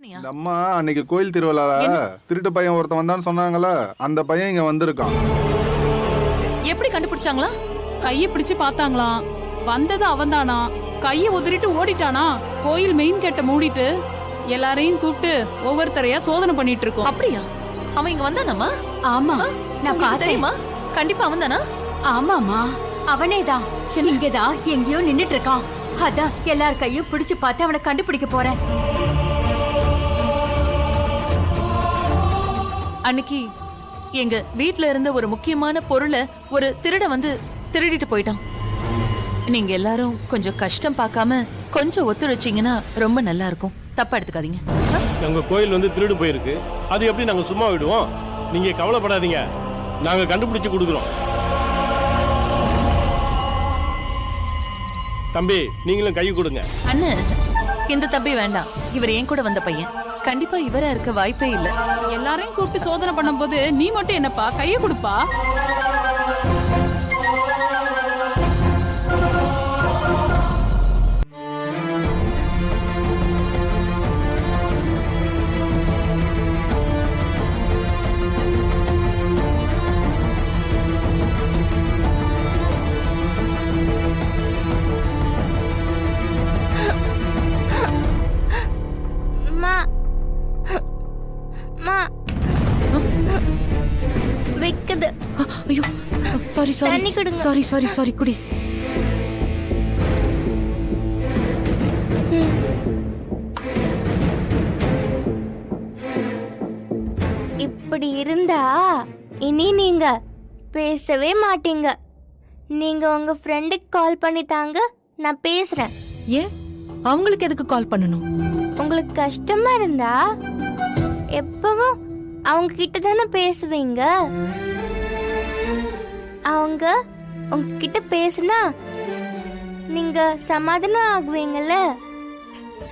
பண்ணியா? இந்த அம்மா அன்னைக்கு கோயில் திருவிழால திருட்டு பையன் ஒருத்தன் வந்தான்னு சொன்னாங்கல்ல, அந்த பையன் இங்க வந்திருக்கான். எப்படி கண்டுபிடிச்சாங்களா? கைய பிடிச்சு பார்த்தாங்களாம். வந்தது அவன்தானா? கைய உதறிட்டு ஓடிட்டானா? கோயில் மெயின் கேட்ட மூடிட்டு எல்லாரையும் கூப்பிட்டு ஒவ்வொருத்தரையா சோதனை பண்ணிட்டு இருக்கோம். அப்படியா? அவன் இங்க வந்தானாமா? ஆமா, நான் உங்களுக்கு பார்த்தேன். தெரியுமா? கண்டிப்பா அவன்தானா? ஆமாமா, அவனேதான். இங்கதான் எங்கேயோ நின்னுட்டு இருக்கான். அதான் எல்லார் கையும் பிடிச்சு பார்த்து அவனை கண்டுபிடிக்க போறேன். அன்னைக்கு எங்க வீட்ல இருந்த ஒரு முக்கியமான பொருளை ஒரு திருட வந்து திருடிட்டு போயிட்டான். நீங்க எல்லாரும் கொஞ்சம் கஷ்டம் பார்க்காம கொஞ்சம் ஒத்துழைச்சீங்கன்னா ரொம்ப நல்லா இருக்கும். தப்பா எடுத்துக்காதீங்க. எங்க கோயில் வந்து திருடு போயிருக்கு. அது எப்படி நாங்க சும்மா விடுவோம்? நீங்க கவலைப்படாதீங்க, நாங்க கண்டுபிடிச்சு கொடுக்குறோம். தம்பி, நீங்களும் கை கொடுங்க. அண்ணன், இந்த தம்பி வேண்டாம். இவர் என் கூட வந்த பையன். கண்டிப்பா இவரா இருக்க வாய்ப்பே இல்ல. எல்லாரையும் கூப்பிட்டு சோதனை பண்ணும்போது நீ மட்டும் என்னப்பா கைய கொடுப்பா? ஐயோ, sorry sorry sorry sorry sorry குடி. இப்படி இருந்தா இனி நீங்க பேசவே மாட்டீங்க. நீங்க உங்க ஃப்ரெண்டுக்கு கால் பண்ணி தாங்க, நான் பேசுறேன். ஏன் அவங்களுக்கு எதுக்கு கால் பண்ணணும்? உங்களுக்கு கஷ்டமா இருந்தா எப்பவும் அவங்க கிட்ட தானே பேசுவீங்க. அவங்க உங்ககிட்ட பேசுனா நீங்க சமாதானம் ஆகுவீங்கல்ல.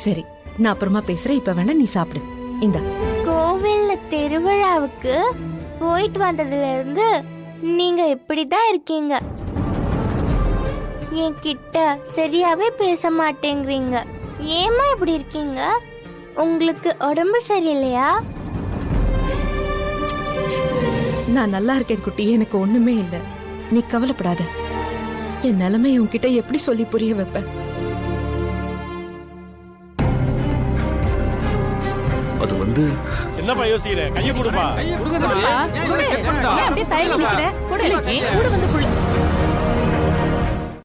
சரி, நான் அப்புறமா பேசுறேன். இப்ப வேணா நீ சாப்பிடு. இந்த கோவில்ல திருவிழாவுக்கு போயிட்டு வந்ததுல இருந்து நீங்க இப்படிதான் இருக்கீங்க. என்கிட்ட சரியாவே பேச மாட்டேங்கிறீங்க. ஏமா இப்படி இருக்கீங்க? உங்களுக்கு உடம்பு சரியில்லையா? நான் நல்லா இருக்கேன் குட்டி, எனக்கு ஒண்ணுமே இல்ல. நீ கவலைப்படாத. என் நிலைமை உன்கிட்ட எப்படி சொல்லி புரிய வைப்பேன்? அது வந்து என்னப்பா யோசிக்கிற? கையை கொடுப்பா. அப்படியே தயங்கி நிக்கிற. கூட வந்து புள்ள